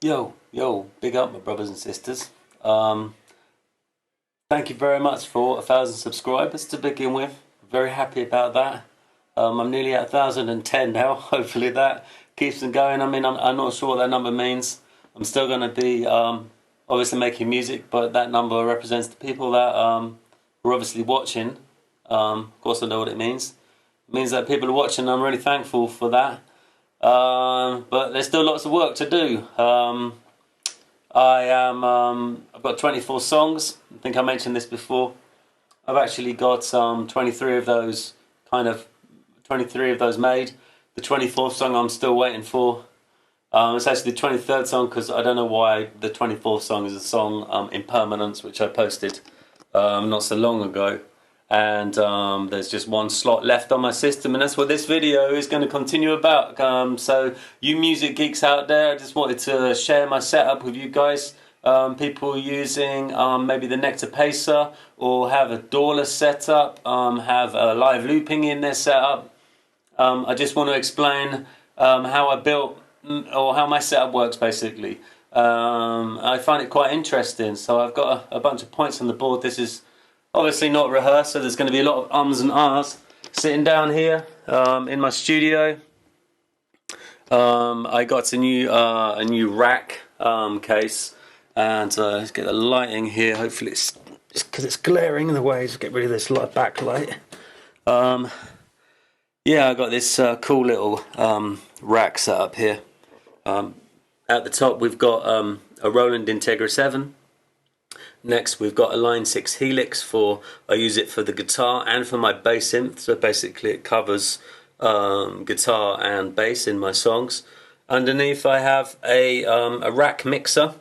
Yo, big up my brothers and sisters. Thank you very much for 1,000 subscribers to begin with. Very happy about that. I'm nearly at 1,010 now. Hopefully that keeps them going. I mean, I'm not sure what that number means. I'm still going to be obviously making music, but that number represents the people that are obviously watching. Of course I know what it means. It means that people are watching. I'm really thankful for that. But there's still lots of work to do. I've got 24 songs. I think I mentioned this before. I've actually got 23 of those made. The 24th song I'm still waiting for. It's actually the 23rd song because I don't know why the 24th song is a song Impermanence, which I posted not so long ago. And there's just one slot left on my system, and that's what this video is going to continue about. So you music geeks out there, I just wanted to share my setup with you guys. People using maybe the Nectar Pacer or have a Dawless setup, have live looping in their setup. I just want to explain how I built or how my setup works basically. I find it quite interesting, so I've got a bunch of points on the board. This is obviously not rehearsed, so there's going to be a lot of ums and ahs. Sitting down here in my studio, I got a new rack case, and let's get the lighting here. Hopefully it's because it's glaring in the way. Just get rid of this lot of backlight. Yeah, I got this cool little rack set up here. At the top we've got a Roland Integra 7. Next we've got a Line 6 Helix I use it for the guitar and for my bass synth, so basically it covers guitar and bass in my songs. Underneath I have a rack mixer.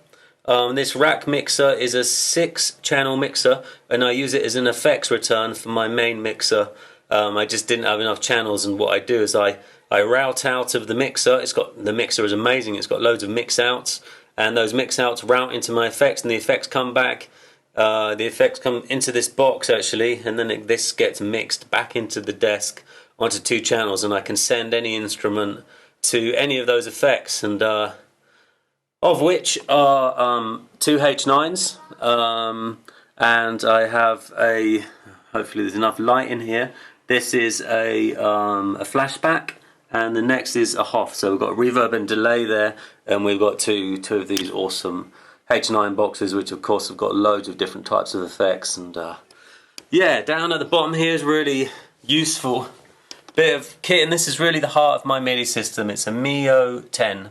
This rack mixer is a 6-channel mixer, and I use it as an effects return for my main mixer. I just didn't have enough channels, and what I do is I route out of the mixer. The mixer is amazing, it's got loads of mix outs, and those mix outs route into my effects, and the effects come back. The effects come into this box actually, and then this gets mixed back into the desk onto 2 channels, and I can send any instrument to any of those effects, and of which are 2 H9s, and I have hopefully there's enough light in here. This is a flashback, and the next is a Hoff. So we've got reverb and delay there, and we've got two of these awesome H9 boxes, which of course have got loads of different types of effects. And yeah, down at the bottom here is really useful bit of kit, and this is really the heart of my MIDI system. It's a MIO10,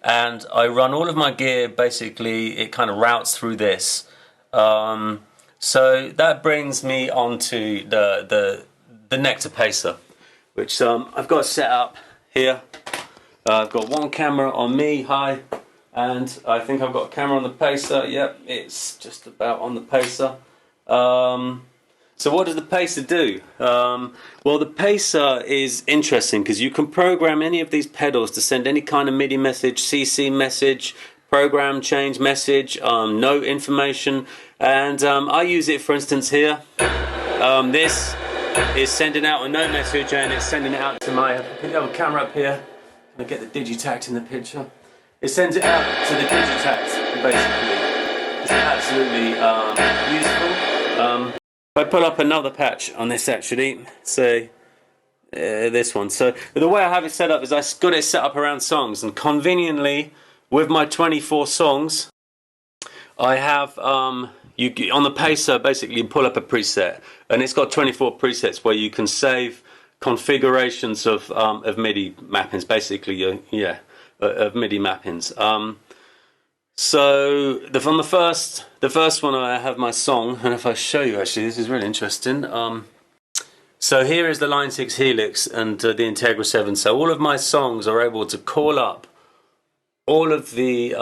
and I run all of my gear, basically it kind of routes through this. So that brings me on to the Nectar Pacer, which I've got set up here. I've got one camera on me, hi, and I think I've got a camera on the Pacer. Yep, it's just about on the Pacer. So what does the Pacer do? Well, the Pacer is interesting because you can program any of these pedals to send any kind of MIDI message, CC message, program change message, note information, and I use it, for instance, here. This is sending out a note message, and it's sending it out to my other camera up here. Can I get the digitact in the picture? It sends it out to the digitact, basically. It's absolutely useful. If I pull up another patch on this, actually, say this one. So the way I have it set up is I got it set up around songs, and conveniently with my 24 songs, I have on the Pacer, basically you pull up a preset, and it's got 24 presets where you can save configurations of MIDI mappings, basically, of MIDI mappings. So from the first one I have my song, and if I show you, actually this is really interesting. So here is the Line 6 Helix and the Integra 7. So all of my songs are able to call up all of the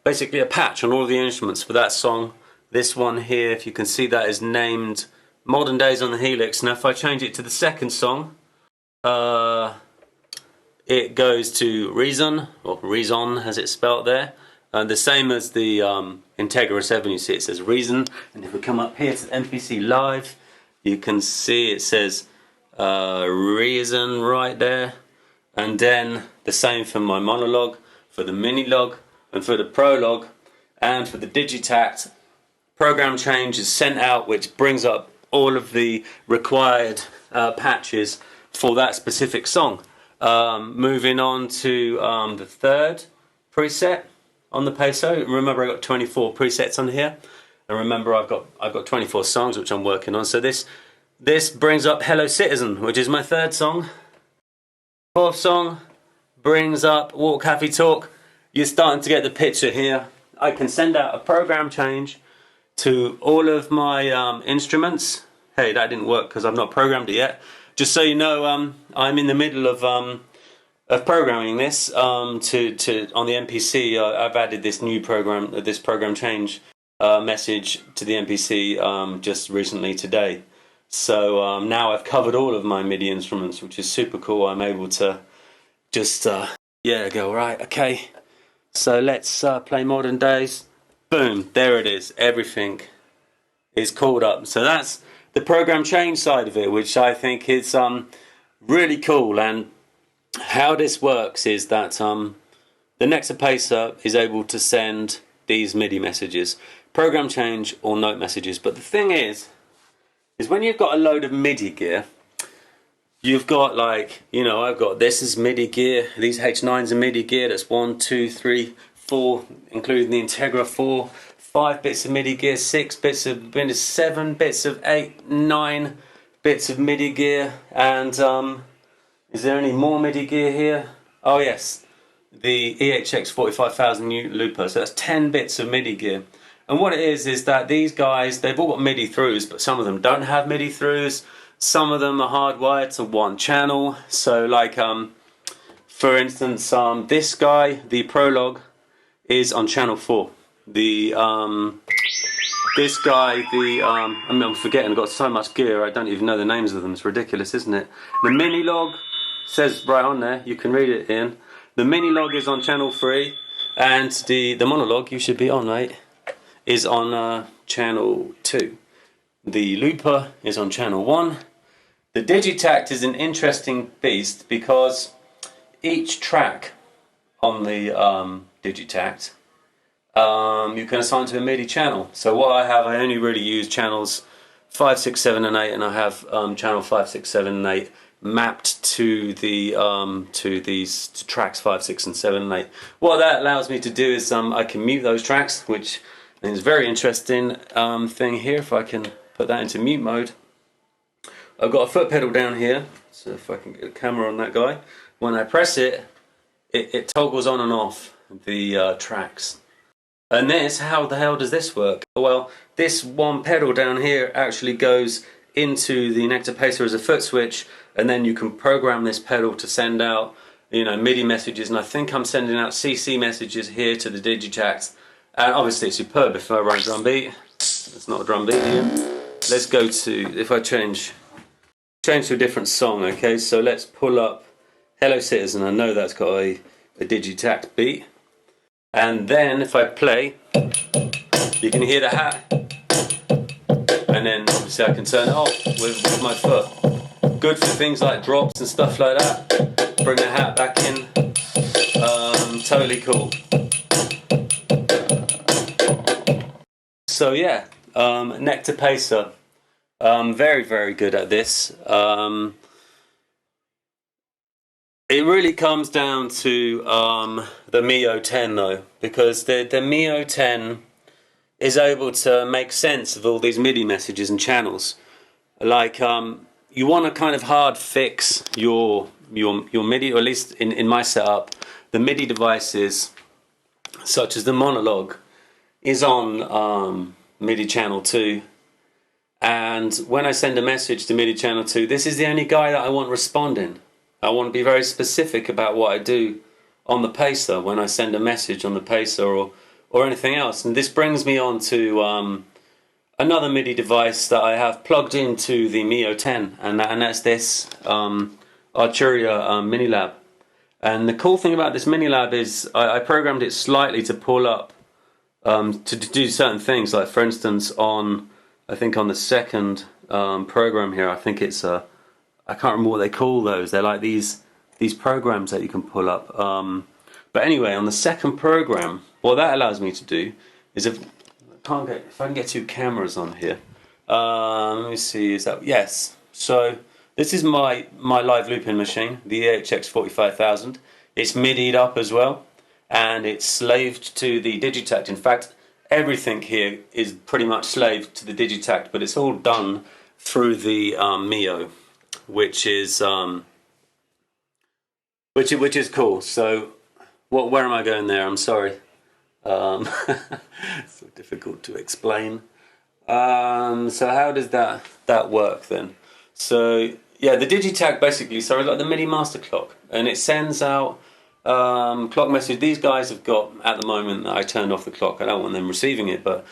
basically a patch on all of the instruments for that song. This one here, if you can see, that is named Modern Days on the Helix. Now if I change it to the second song, it goes to Reason, or Reason as it's spelt there. The same as the Integra 7, you see it says Reason. And if we come up here to MPC Live, you can see it says Reason right there. And then the same for my monologue. for the mini log, and for the pro log, and for the digitact. Program change is sent out, which brings up all of the required patches for that specific song. Moving on to the third preset on the Pacer. Remember, I got 24 presets on here, and remember, I've got 24 songs which I'm working on. So this brings up Hello Citizen, which is my third song. Fourth song brings up Walk Happy Talk. You're starting to get the picture here. I can send out a program change to all of my instruments. Hey, that didn't work because I've not programmed it yet. Just so you know, I'm in the middle of programming this on the MPC. I've added this new program, this program change message to the MPC just recently today. So now I've covered all of my MIDI instruments, which is super cool. I'm able to just go right. Okay, so let's play Modern Days. Boom, there it is. Everything is called up. So that's the program change side of it, which I think is really cool. And how this works is that the Nectar Pacer is able to send these MIDI messages, program change or note messages. But the thing is when you've got a load of MIDI gear, you've got I've got this is MIDI gear, these H9s are MIDI gear, that's 1, 2, 3, 4, including the Integra 4, 5 bits of MIDI gear, 6 bits of MIDI, 7 bits of 8, 9 bits of MIDI gear, and is there any more MIDI gear here? Oh yes, the EHX 45,000 looper, so that's 10 bits of MIDI gear. And what it is that these guys, they've all got MIDI throughs, but some of them don't have MIDI throughs, some of them are hardwired to one channel. So for instance, this guy, the Prologue, is on channel 4. This guy, I'm forgetting, I've got so much gear, I don't even know the names of them. It's ridiculous, isn't it? The Mini Log says right on there, you can read it in. The Mini Log is on channel 3, and the monologue, you should be on, mate, is on channel 2. The looper is on channel 1. The digitact is an interesting beast because each track on the digitact you can assign to a MIDI channel. So what I only really use channels 5, 6, 7 and 8, and I have channel 5, 6, 7 and 8 mapped to the to these tracks 5, 6 and 7 and 8. What that allows me to do is I can mute those tracks, which is a very interesting thing here. If I can put that into mute mode, I've got a foot pedal down here, so if I can get a camera on that guy, when I press it, it toggles on and off the tracks. And how the hell does this work? Well, this one pedal down here actually goes into the Nectar Pacer as a foot switch, and then you can program this pedal to send out MIDI messages, and I think I'm sending out CC messages here to the digitact. And obviously it's superb if I run a drum beat. It's not a drum beat here. Let's go to, if I change to a different song, okay, so let's pull up Hello Citizen. I know that's got a digitact beat. And then if I play, you can hear the hat. And then obviously I can turn it off with my foot. Good for things like drops and stuff like that. Bring the hat back in. Totally cool. So yeah, Nectar Pacer. Very, very good at this. It really comes down to the MIO10 though, because the MIO10 is able to make sense of all these MIDI messages and channels. Like you want to kind of hard fix your MIDI, or at least in my setup, the MIDI devices such as the monologue is on MIDI channel 2. And when I send a message to MIDI channel 2, this is the only guy that I want responding. I want to be very specific about what I do on the Pacer when I send a message on the Pacer or anything else. And this brings me on to another MIDI device that I have plugged into the MIO10, and that's this Arturia Mini Lab. And the cool thing about this Mini Lab is I programmed it slightly to pull up to do certain things. Like for instance, I think on the second program here, I think it's I can't remember what they call those. They're like these programs that you can pull up. But anyway, on the second program, what that allows me to do is if I can get two cameras on here. Let me see, is that, yes. So this is my live looping machine, the EHX 45000. It's MIDI'd up as well, and it's slaved to the Digitact. In fact, everything here is pretty much slaved to the Digitact, but it's all done through the MIO, which is cool. So where am I going there? I'm sorry. It's so difficult to explain. So how does that work then? So yeah, the Digitact basically, so it's like the MIDI master clock, and it sends out clock message. These guys have got, at the moment, I turned off the clock. I don't want them receiving it, but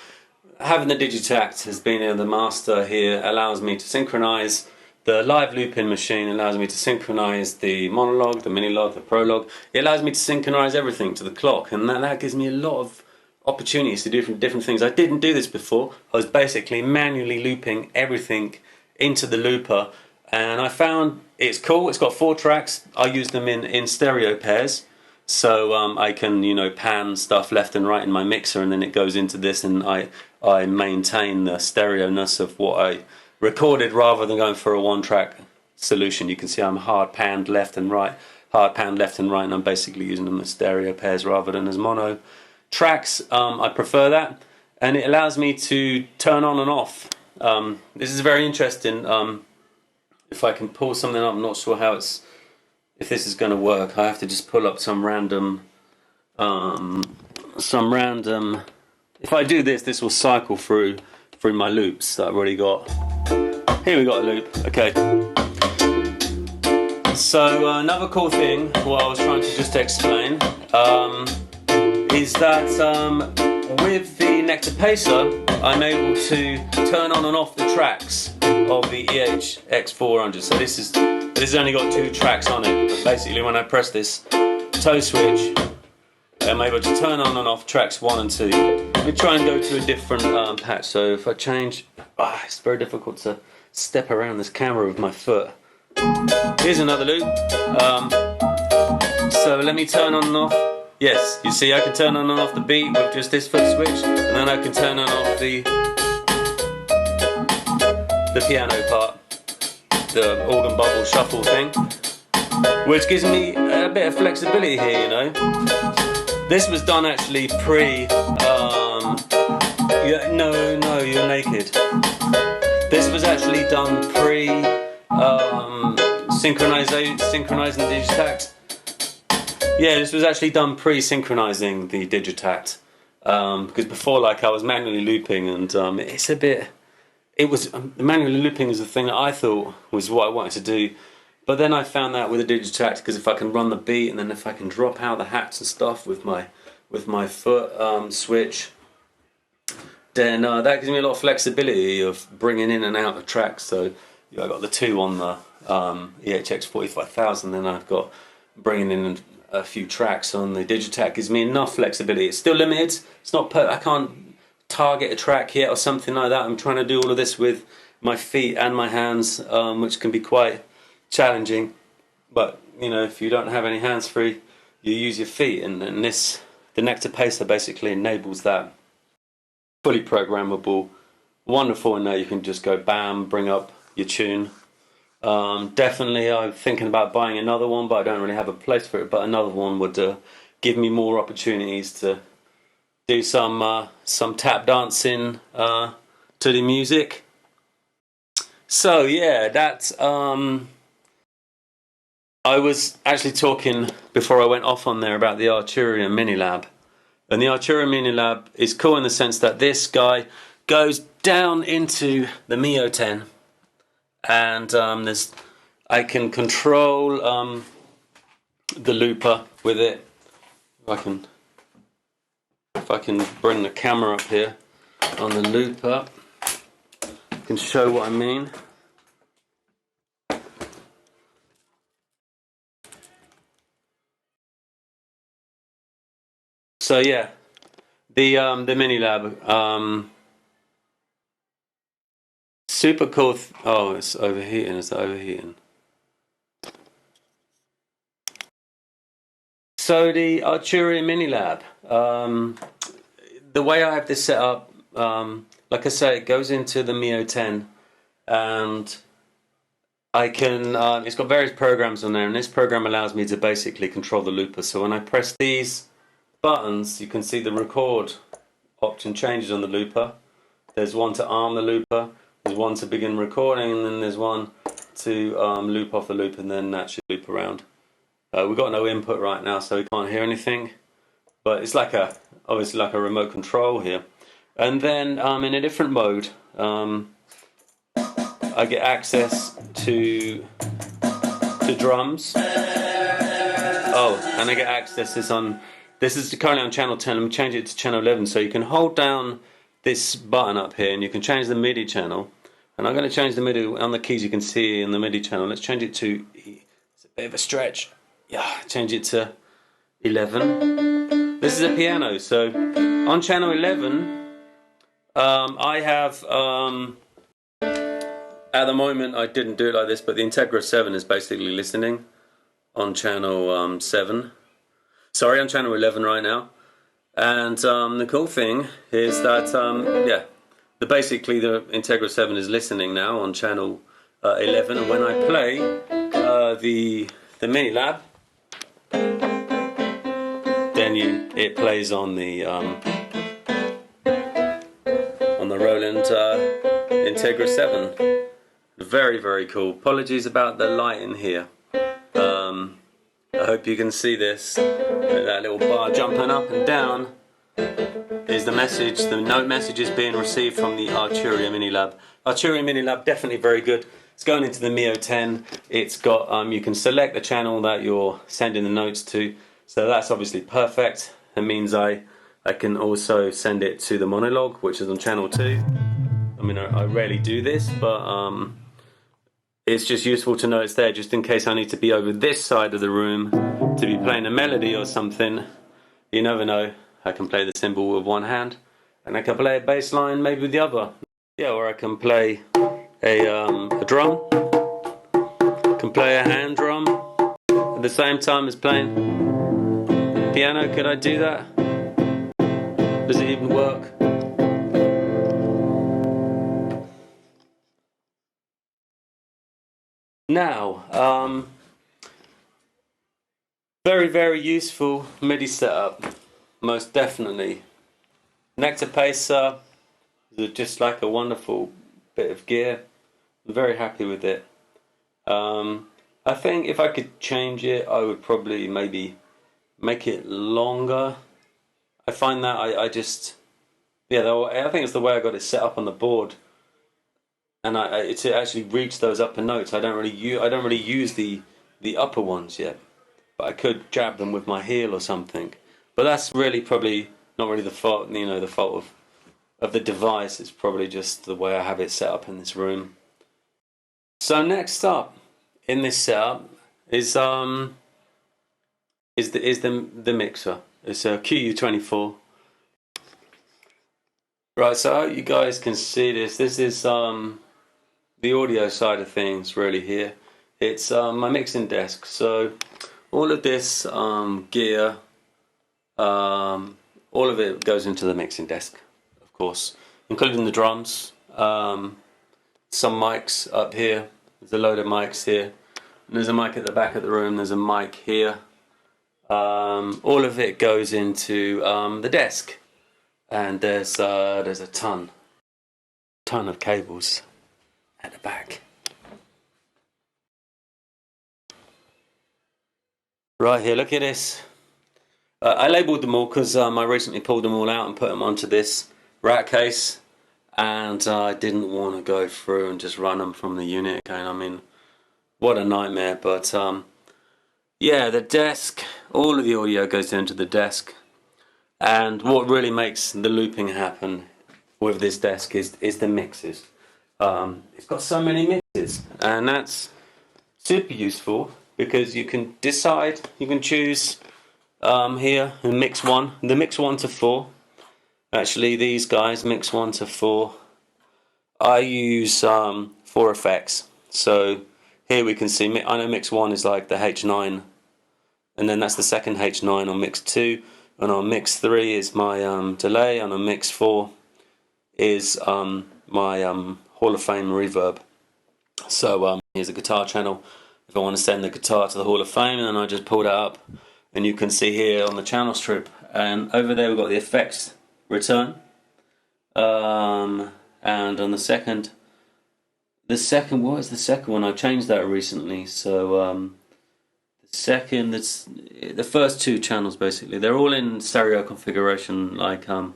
having the Digitact as being the master here allows me to synchronize the live looping machine, allows me to synchronize the monologue, the mini log, the prologue. It allows me to synchronize everything to the clock, and that gives me a lot of opportunities to do different things. I didn't do this before. I was basically manually looping everything into the looper, and I found it's cool. It's got 4 tracks. I use them in stereo pairs, so I can, you know, pan stuff left and right in my mixer, and then it goes into this, and I maintain the stereo-ness of what I recorded rather than going for a 1-track solution. You can see I'm hard panned left and right, and I'm basically using them as stereo pairs rather than as mono tracks. I prefer that, and it allows me to turn on and off. This is very interesting. If I can pull something up, I'm not sure if this is going to work. I have to just pull up some random. If I do this will cycle through my loops that I've already got. Here we got a loop. Okay. So another cool thing, what I was trying to just explain, is that with the Nectar Pacer, I'm able to turn on and off the tracks of the EHX 400. So this has only got 2 tracks on it. But basically, when I press this toe switch, I'm able to turn on and off tracks 1 and 2. Let me try and go to a different patch. So if I change, it's very difficult to step around this camera with my foot. Here's another loop. So let me turn on and off. Yes, you see I can turn on and off the beat with just this foot switch, and then I can turn on and off the piano part, the organ bubble shuffle thing, which gives me a bit of flexibility here, you know. This was done actually no, you're naked. This was actually done synchronizing the Digitact. Yeah, this was actually done pre-synchronizing the Digitact, because before, like, I was manually looping, and manually looping is the thing that I thought was what I wanted to do, but then I found that with the Digitact, because if I can run the beat, and then if I can drop out the hats and stuff with my foot switch, then that gives me a lot of flexibility of bringing in and out of tracks. So I got the 2 on the EHX 45000, then I've got bringing in a few tracks on the Digitact. Gives me enough flexibility. It's still limited. It's not I can't target a track yet or something like that. I'm trying to do all of this with my feet and my hands, which can be quite challenging. But you know, if you don't have any hands free, you use your feet, and the Nectar Pacer basically enables that. Fully programmable, wonderful in there. You can just go bam, bring up your tune. Definitely I'm thinking about buying another one, but I don't really have a place for it. But another one would give me more opportunities to do some tap dancing to the music. So yeah, that's I was actually talking before I went off on there about the Arturia Mini Lab. And the Arturia Mini Lab is cool in the sense that this guy goes down into the MIO10, and I can control the looper with it. If I can bring the camera up here on the looper, I can show what I mean. So yeah, the Mini Lab, super cool. Oh, it's overheating. It's overheating. So the Arturia Mini Lab, the way I have this set up, like I say, it goes into the MIO10, and I can, it's got various programs on there, and this program allows me to basically control the looper. So when I press these buttons, you can see the record option changes on the looper. There's one to arm the looper, there's one to begin recording, and then there's one to loop off the loop, and then that should loop around. We've got no input right now, so we can't hear anything, but it's like obviously like a remote control here. And then in a different mode, I get access to drums. Oh, and I get access this is currently on channel 10. Let me change it to channel 11. So you can hold down this button up here, and you can change the MIDI channel. And I'm going to change the MIDI on the keys you can see in the MIDI channel. Let's change it to, it's a bit of a stretch. Yeah, change it to 11. This is a piano, so on channel 11, I have, at the moment I didn't do it like this, but the Integra 7 is basically listening on channel 7. Sorry, on channel 11 right now. And the cool thing is that, yeah, basically the Integra 7 is listening now on channel 11, and when I play the Mini Lab, then it plays on the Roland Integra 7. Very, very cool. Apologies about the light in here. I hope you can see this. That little bar jumping up and down is the message. The note message is being received from the Arturia Mini Lab. Arturia Mini Lab, definitely very good. It's going into the MIO10. It's got you can select the channel that you're sending the notes to. So that's obviously perfect. It means I can also send it to the monologue, which is on channel 2. I mean, I rarely do this, but it's just useful to know it's there, just in case I need to be over this side of the room to be playing a melody or something. You never know. I can play the cymbal with one hand, and I can play a bass line maybe with the other. Yeah, or I can play a drum. I can play a hand drum at the same time as playing piano. Could I do that? Does it even work? Now, very, very useful MIDI setup, most definitely. Nectar Pacer is just like a wonderful bit of gear. I'm very happy with it. I think if I could change it, I would probably maybe make it longer. I find that I just, yeah, I think it's the way I got it set up on the board, and to actually reach those upper notes, I don't really use the upper ones yet, but I could jab them with my heel or something. But that's really probably not really the fault, the fault of the device. It's probably just the way I have it set up in this room. So next up in this setup is the mixer. It's a QU-24. Right, so I hope you guys can see this. This is the audio side of things really here. It's my mixing desk. So all of this gear, all of it goes into the mixing desk, of course, including the drums. Some mics up here. There's a load of mics here. And there's a mic at the back of the room. There's a mic here. All of it goes into the desk, and there's a ton of cables at the back. Right here, look at this. I labelled them all because I recently pulled them all out and put them onto this rat case, and I didn't want to go through and just run them from the unit again. I mean, what a nightmare. But yeah, the desk, all of the audio goes into the desk, and what really makes the looping happen with this desk is the mixes. It's got so many mixes, and that's super useful because you can decide, you can choose here and mix one. The mix 1 to 4. Actually, these guys mix 1 to 4. I use 4 effects. So here we can see, I know mix 1 is like the H9 and then that's the second H9 on mix 2, and on mix 3 is my delay, and on mix 4 is my Hall of Fame reverb. So here's a guitar channel. If I want to send the guitar to the Hall of Fame, then I just pull that up, and you can see here on the channel strip, and over there we've got the effects return, and on the second, what is the second one? I changed that recently. So the first two channels basically, they're all in stereo configuration, like you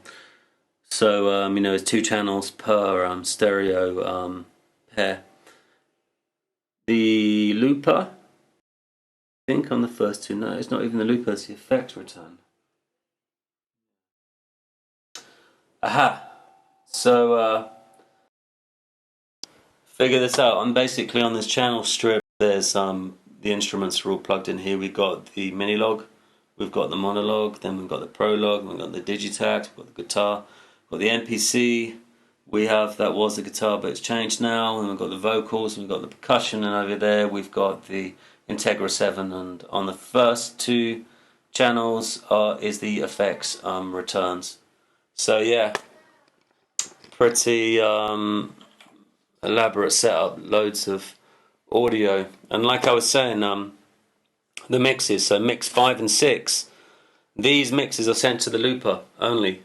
know, it's 2 channels per stereo pair. The looper, I think on the first 2, no, it's not even the looper, it's the effect return. Aha! So figure this out. I'm basically on this channel strip. There's the instruments are all plugged in here. We've got the Minilab, we've got the monologue, then we've got the prologue, we've got the digitact, we've got the guitar, we've got the MPC. We have, that was the guitar but it's changed now, and we've got the vocals, we've got the percussion, and over there we've got the Integra 7, and on the first 2 channels is the effects returns. So yeah, pretty elaborate setup, loads of audio, and like I was saying, the mixes, so mix 5 and 6, these mixes are sent to the looper only.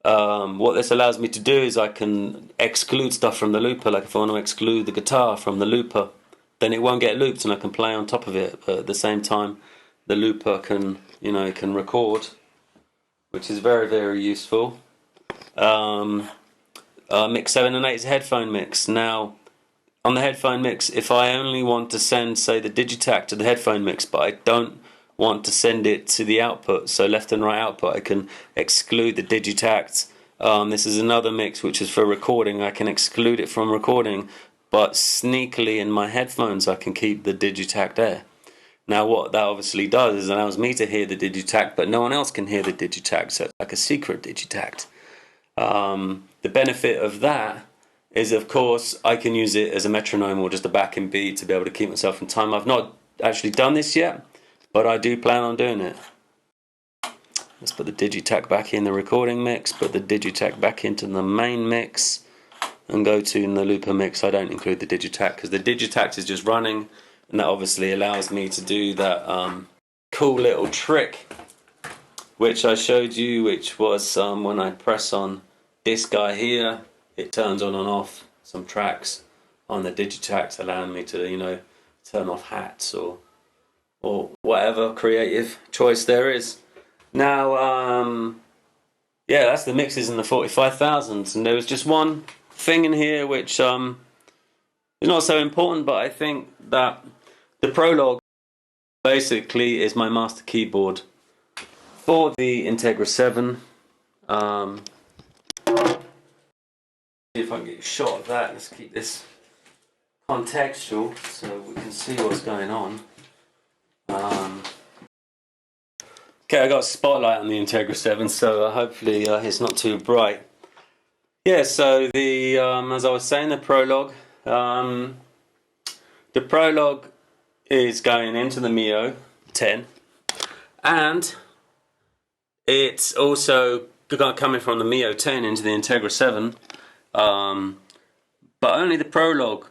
What this allows me to do is I can exclude stuff from the looper. Like if I want to exclude the guitar from the looper, then it won't get looped and I can play on top of it, but at the same time the looper can, you know, it can record, which is very, very useful. Mix 7 and 8 is a headphone mix. Now on the headphone mix, if I only want to send, say, the digitact to the headphone mix, but I don't want to send it to the output, so left and right output, I can exclude the digitact. This is another mix which is for recording. I can exclude it from recording, but sneakily in my headphones I can keep the digitact there. Now what that obviously does is allows me to hear the digitact, but no one else can hear the digitact, so it's like a secret digitact. The benefit of that is, of course, I can use it as a metronome or just a backing beat to be able to keep myself in time. I've not actually done this yet, but I do plan on doing it. Let's put the digitact back in the recording mix, put the digitact back into the main mix, and go to in the looper mix. I don't include the digitact because the digitact is just running, and that obviously allows me to do that cool little trick which I showed you, which was when I press on this guy here, it turns on and off some tracks on the digitact, allowing me to, you know, turn off hats or whatever creative choice there is. Now, yeah, that's the mixes in the 45,000s, and there was just one thing in here which is not so important, but I think that the Prologue basically is my master keyboard for the Integra 7. See if I can get a shot of that. Let's keep this contextual so we can see what's going on. Okay, I got a spotlight on the Integra 7, so hopefully it's not too bright. Yeah, so the as I was saying, the Prologue. The Prologue is going into the MIO10, and it's also coming from the MIO10 into the Integra 7. But only the Prologue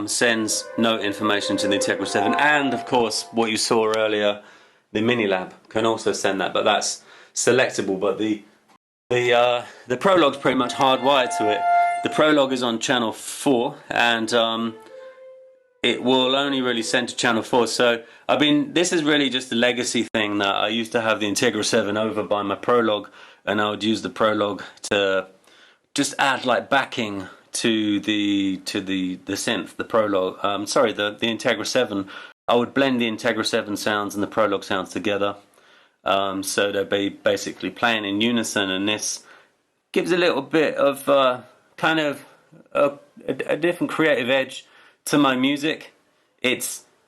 sends note information to the Integra 7, and of course what you saw earlier, the Mini Lab can also send that, but that's selectable. But the Prologue's pretty much hardwired to it. The Prologue is on channel 4, and it will only really send to channel 4. So I mean, this is really just a legacy thing that I used to have the Integra 7 over by my Prologue, and I would use the Prologue to just add like backing to the synth, the Prologue. Sorry, the Integra 7. I would blend the Integra 7 sounds and the Prologue sounds together, so they'd be basically playing in unison, and this gives a little bit of kind of a different creative edge to my music.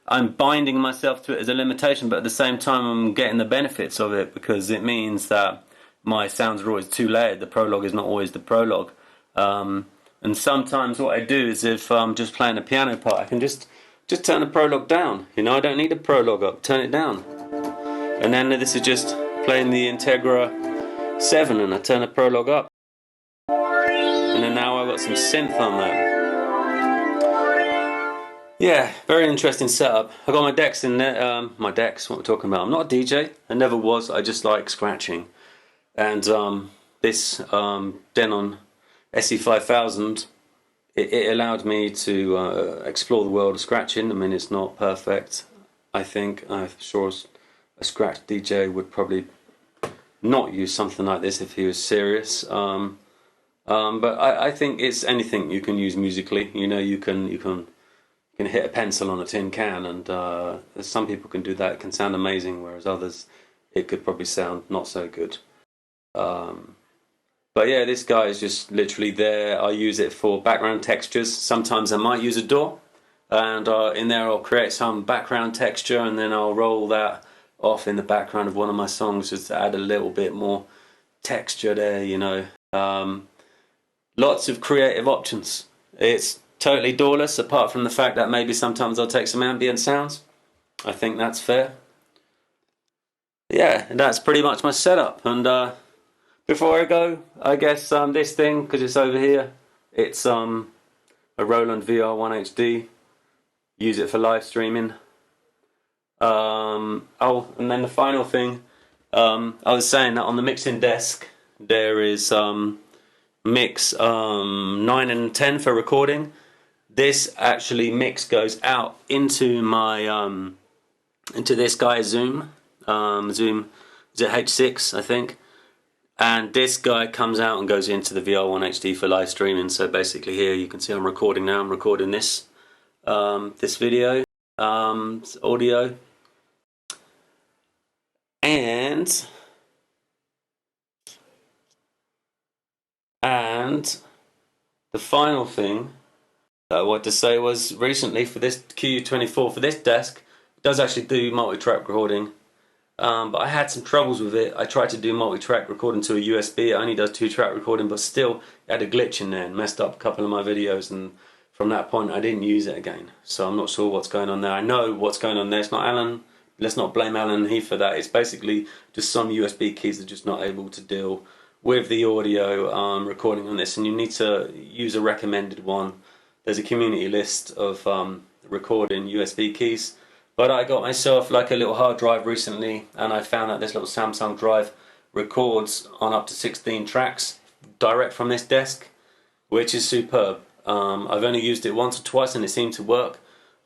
I'm binding myself to it as a limitation, but at the same time I'm getting the benefits of it, because it means that my sounds are always too layered. The Prologue is not always the Prologue. And sometimes what I do is, if I'm just playing a piano part, I can just just turn the prologue down. You know, I don't need a prologue up, turn it down. And then this is just playing the Integra 7 and I turn the prologue up. And then now I've got some synth on that. Yeah, very interesting setup. I got my decks in there, my decks, what we're talking about. I'm not a DJ, I never was, I just like scratching. And this Denon SE5000, it allowed me to explore the world of scratching. I mean, it's not perfect, I think. I'm sure a scratch DJ would probably not use something like this if he was serious. But I think it's anything you can use musically. You know, you can hit a pencil on a tin can, and some people can do that. It can sound amazing, whereas others, it could probably sound not so good. But yeah, this guy is just literally there. I use it for background textures. Sometimes I might use a DAW, and in there I'll create some background texture, and then I'll roll that off in the background of one of my songs just to add a little bit more texture there, you know. Lots of creative options. It's totally Dawless, apart from the fact that maybe sometimes I'll take some ambient sounds. I think that's fair. Yeah, that's pretty much my setup. And before I go, I guess this thing, because it's over here, it's a Roland VR1 HD. Use it for live streaming. Oh, and then the final thing, I was saying that on the mixing desk there is mix 9 and 10 for recording. This actually mix goes out into my into this guy's Zoom ZH6, I think. And this guy comes out and goes into the VR1 HD for live streaming. So basically here you can see I'm recording now. I'm recording this this video, audio. And the final thing that I wanted to say was recently for this QU-24, for this desk, it does actually do multi-track recording. But I had some troubles with it. I tried to do multi-track recording to a USB. It only does 2-track recording, but still it had a glitch in there and messed up a couple of my videos, and from that point I didn't use it again. So I'm not sure what's going on there. I know what's going on there. It's not Allen. Let's not blame Allen Heath for that. It's basically just some USB keys that are just not able to deal with the audio recording on this, and you need to use a recommended one. There's a community list of recording USB keys. But I got myself like a little hard drive recently, and I found that this little Samsung drive records on up to 16 tracks direct from this desk, which is superb. I've only used it once or twice and it seemed to work.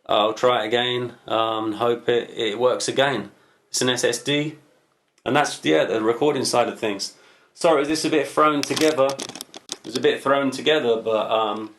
I'll try it again and hope it works again. It's an SSD, and that's, yeah, the recording side of things. Sorry, is this a bit thrown together? It was a bit thrown together, but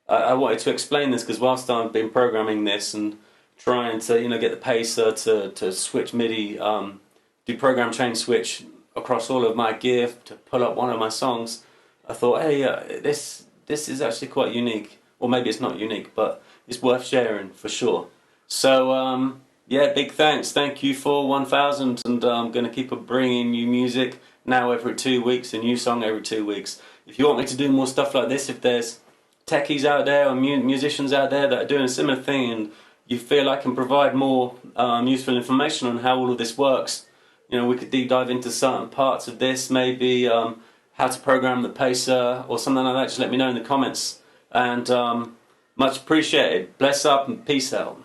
I wanted to explain this because whilst I've been programming this and trying to, you know, get the Pacer to switch MIDI, do program change switch across all of my gear to pull up one of my songs, I thought, hey, this is actually quite unique. Or maybe it's not unique, but it's worth sharing for sure. So yeah, big thanks. Thank you for 1000, and I'm going to keep bringing you music now every 2 weeks, a new song every 2 weeks. If you want me to do more stuff like this, if there's techies out there or musicians out there that are doing a similar thing and you feel I can provide more useful information on how all of this works, you know, we could deep dive into certain parts of this, maybe how to program the Pacer or something like that. Just let me know in the comments, and much appreciated. Bless up and peace out.